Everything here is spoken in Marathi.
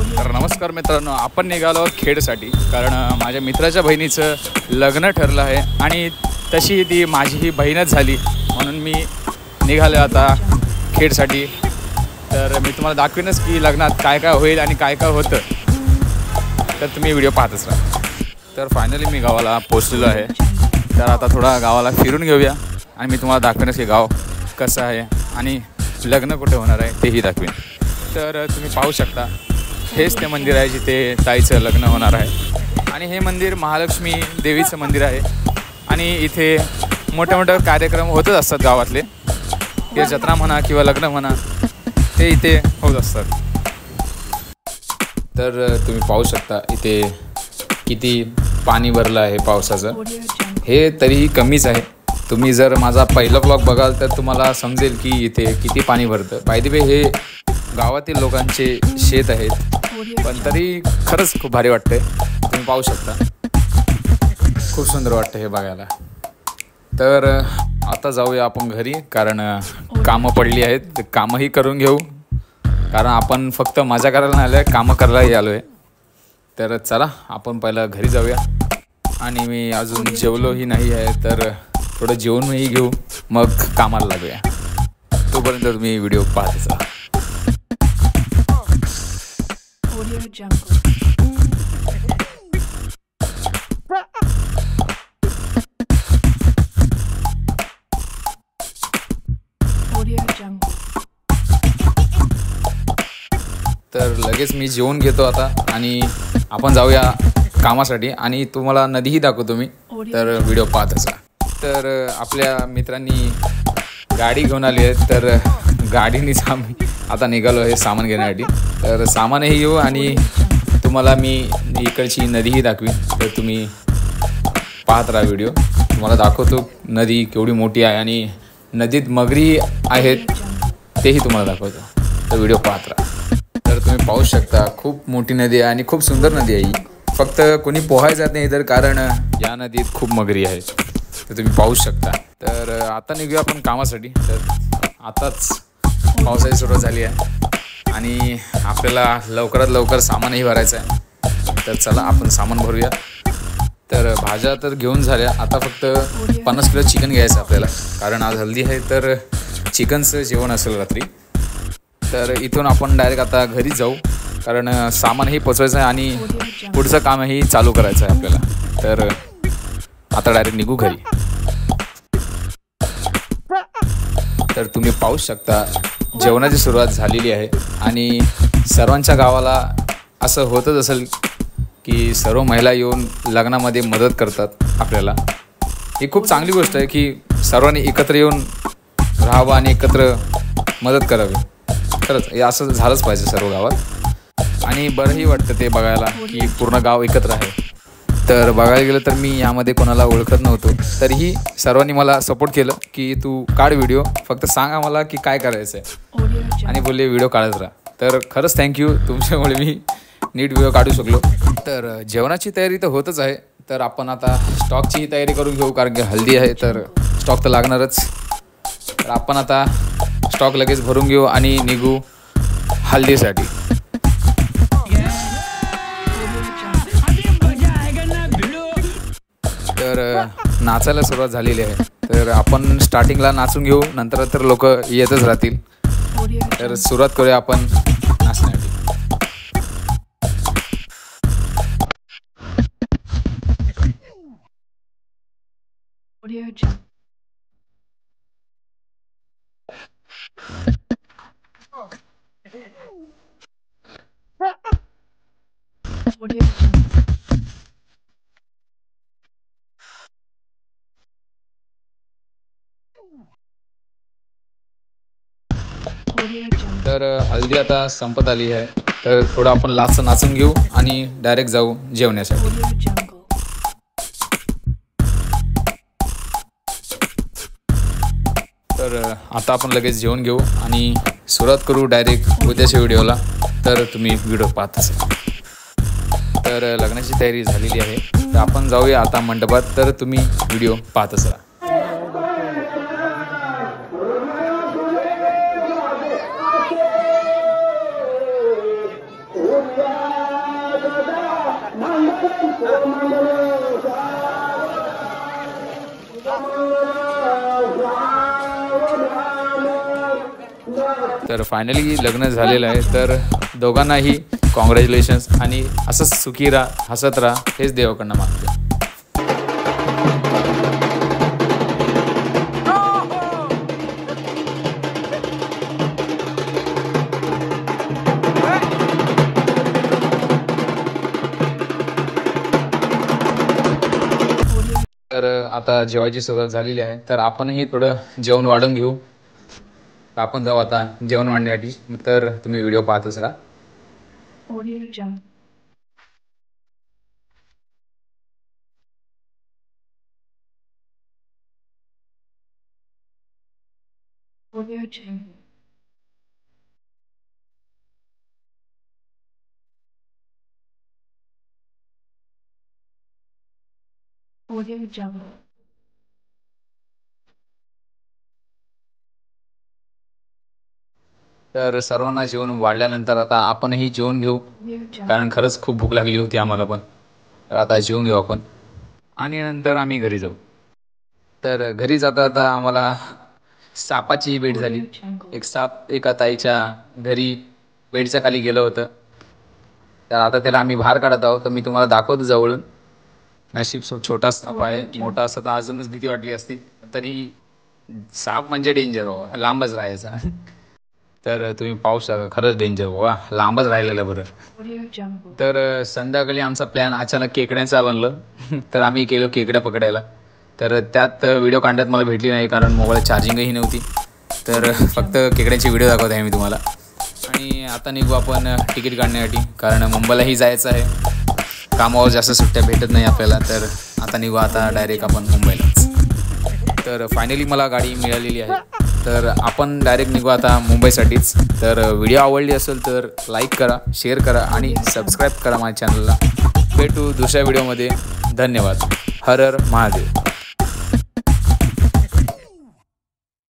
तर नमस्कार मित्रांनो, आपण निघालो खेडसाठी, कारण माझ्या मित्राच्या बहिणीचं लग्न ठरलं आहे आणि तशी ती माझी बहीणच झाली, म्हणून मी निघालो आता खेडसाठी. तर मी तुम्हाला दाखवेनच की लग्नात काय काय होईल आणि काय काय होतं, तर तुम्ही व्हिडिओ पाहतच राहा. तर फायनली मी गावाला पोचलेलो आहे. तर आता थोडा गावाला फिरून घेऊया आणि मी तुम्हाला दाखवेनच की गाव कसं आहे आणि लग्न कुठे होणार आहे तेही दाखवेन. तर तुम्ही पाहू शकता, हेच ते मंदिर आहे जिथे ताईचं लग्न होणार आहे. आणि हे मंदिर महालक्ष्मी देवीचं मंदिर आहे आणि इथे मोठे मोठे कार्यक्रम होतच असतात गावातले. हे जत्रा म्हणा किंवा लग्न म्हणा, ते इथे होत असतात. तर तुम्ही पाहू शकता इथे किती पाणी भरलं आहे पावसाचं. हे तरीही कमीच आहे. तुम्ही जर माझा पहिला ब्लॉग बघाल तर तुम्हाला समजेल की इथे किती पाणी भरतं. बाय द वे, हे गावातील लोकांचे शेत आहेत, पण तरी खरंच खूप भारी वाटतंय. तुम्ही पाहू शकता, खूप सुंदर वाटतं हे बघायला. तर आता जाऊया आपण घरी, कारण कामं पडली आहेत. कामंही करून घेऊ, कारण आपण फक्त मजा करायला नाही आलो आहे, कामं करायलाही आलो आहे. तर चला आपण पहिलं घरी जाऊया. आणि मी अजून जेवलोही नाही आहे, तर थोडं जेवणही घेऊ, मग कामाला लागूया. तोपर्यंत तुम्ही व्हिडिओ पाहत जा. तर लगेच मी जेवून घेतो आता आणि आपण जाऊया कामासाठी. आणि तुम्हाला नदीही दाखवतो मी, तर व्हिडिओ पाहत असा. तर आपल्या मित्रांनी गाडी घेऊन आली आहे, तर गाडीनेच आम्ही आता निघालो आहे सामान घेण्यासाठी. तर सामानही घेऊ आणि तुम्हाला मी इकडची नदीही दाखवी. तर तुम्ही पाहत राहा व्हिडिओ. तुम्हाला दाखवतो नदी केवढी मोठी आहे आणि नदीत मगरी आहेत तेही तुम्हाला दाखवतो. तर व्हिडिओ पाहत राहा. तर तुम्ही पाहू शकता, खूप मोठी नदी आहे आणि खूप सुंदर नदी आहे ही. फक्त कोणी पोहायला जात नाही तर, कारण या नदीत खूप मगरी आहेत. तर तुम्ही पाहू शकता. तर आता निघूया आपण कामासाठी. तर आताच पावसाची सुरुवात झाली आहे आणि आपल्याला लवकरात लवकर सामानही भरायचं आहे. तर चला आपण सामान भरूया. तर भाज्या तर घेऊन झाल्या, आता फक्त 50 किलो चिकन घ्यायचं आपल्याला, कारण आज हल्दी आहे, तर चिकनचं जेवण असेल रात्री. तर इथून आपण डायरेक्ट आता घरी जाऊ, कारण सामानही पोचवायचं आहे आणि पुढचं कामही चालू करायचं आहे आपल्याला. तर आता डायरेक्ट निघू घरी. तर तुम्ही पाहू शकता, जेवणाची सुरुवात झालेली आहे आणि सर्वांच्या गावाला असं होतच असेल की सर्व महिला येऊन लग्नामध्ये मदत करतात आपल्याला. ही खूप चांगली गोष्ट आहे की सर्वांनी एकत्र येऊन राहावं आणि एकत्र मदत करावी. खरंच हे असं झालंच पाहिजे सर्व गावात, आणि बरंही वाटतं ते बघायला की पूर्ण गाव एकत्र आहे. तर बघायला गेलं तर मी यामध्ये कोणाला ओळखत नव्हतो, तरीही सर्वांनी मला सपोर्ट केलं की तू काढ व्हिडिओ, फक्त सांगा मला की काय करायचं आहे, आणि बोलले व्हिडिओ काढत राहा. तर खरंच थँक्यू, तुमच्यामुळे मी नीट व्हिडिओ काढू शकलो. तर जेवणाची तयारी तर होतच आहे. तर आपण आता स्टॉकची तयारी करून घेऊ, कारण की हल्दी आहे तर स्टॉक तर लागणारच. तर आपण आता स्टॉक लगेच भरून घेऊ आणि निघू हल्दीसाठी. तर नाचायला सुरुवात झालेली आहे. तर आपण स्टार्टिंगला नाचून घेऊ, नंतर तर लोक येतच राहतील. तर सुरुवात करूया आपण नाचण्यासाठी. तर हल्दी आता संपत आली आहे. तर थोडं आपण लास्ट नाचून घेऊ आणि डायरेक्ट जाऊ जेवण्यासाठी. तर आता आपण लगेच जेवण घेऊ आणि सुरुवात करू डायरेक्ट उद्याच्या व्हिडिओला. तर तुम्ही व्हिडिओ पाहत असाल. तर लग्नाची तयारी झालेली आहे. तर आपण जाऊया आता मंडपात. तर तुम्ही व्हिडिओ पाहत असाल. तर फायनली लग्न झालेलं आहे, तर दोघांनाही कॉंग्रॅच्युलेशन्स आणि असंच सुखी राहा, हसत राहा, हेच देवाकडनं मागते. तर आता जेवायची सुरुवात झालेली आहे, तर आपणही थोडं जेवण वाढून घेऊ. आपण जाऊ आता जेवण वाढण्यासाठी. तर तुम्ही व्हिडिओ पाहतच राहा. तर सर्वांना जेवण वाढल्यानंतर आता आपणही जेवण घेऊ, कारण खरंच खूप भूक लागली होती आम्हाला पण. तर आता जेवून घेऊ आपण आणि नंतर आम्ही घरी जाऊ. तर घरी जाता जाता आम्हाला सापाची भेट झाली. एक साप एका ताईच्या घरी बेडच्या खाली गेलं होतं. तर आता त्याला आम्ही बाहेर काढत आहोत. तर मी तुम्हाला दाखवतो जवळून. नशीब छोटा साप आहे, मोठा असता तर अजूनच भीती वाटली असती. तरी साप म्हणजे डेंजर हो, लांबच राहायचा. तर तुम्ही पाहू शकता, खरंच डेंजर वा, लांबच राहिलेलं बरं. तर संध्याकाळी आमचा प्लॅन अचानक खेकड्यांचा बनलं. तर आम्ही गेलो खेकड्या पकडायला. तर त्यात व्हिडिओ काढण्यात मला भेटली नाही, कारण मोबाईल चार्जिंगही नव्हती. तर फक्त खेकड्यांची व्हिडिओ दाखवत आहे मी तुम्हाला. आणि आता निघू आपण तिकीट काढण्यासाठी, कारण मुंबईलाही जायचं आहे. कामावर जास्त सुट्ट्या भेटत नाही आपल्याला. तर आता निघू आता डायरेक्ट आपण मुंबईलाच. तर फायनली मला गाडी मिळालेली आहे. तर आपण डायरेक्ट निघू आता मुंबईसाठीच. तर व्हिडिओ आवडली असेल तर लाईक करा, शेअर करा आणि सबस्क्राईब करा माझ्या चॅनलला. भेटू दुसऱ्या व्हिडिओमध्ये. धन्यवाद. हर हर महादेव.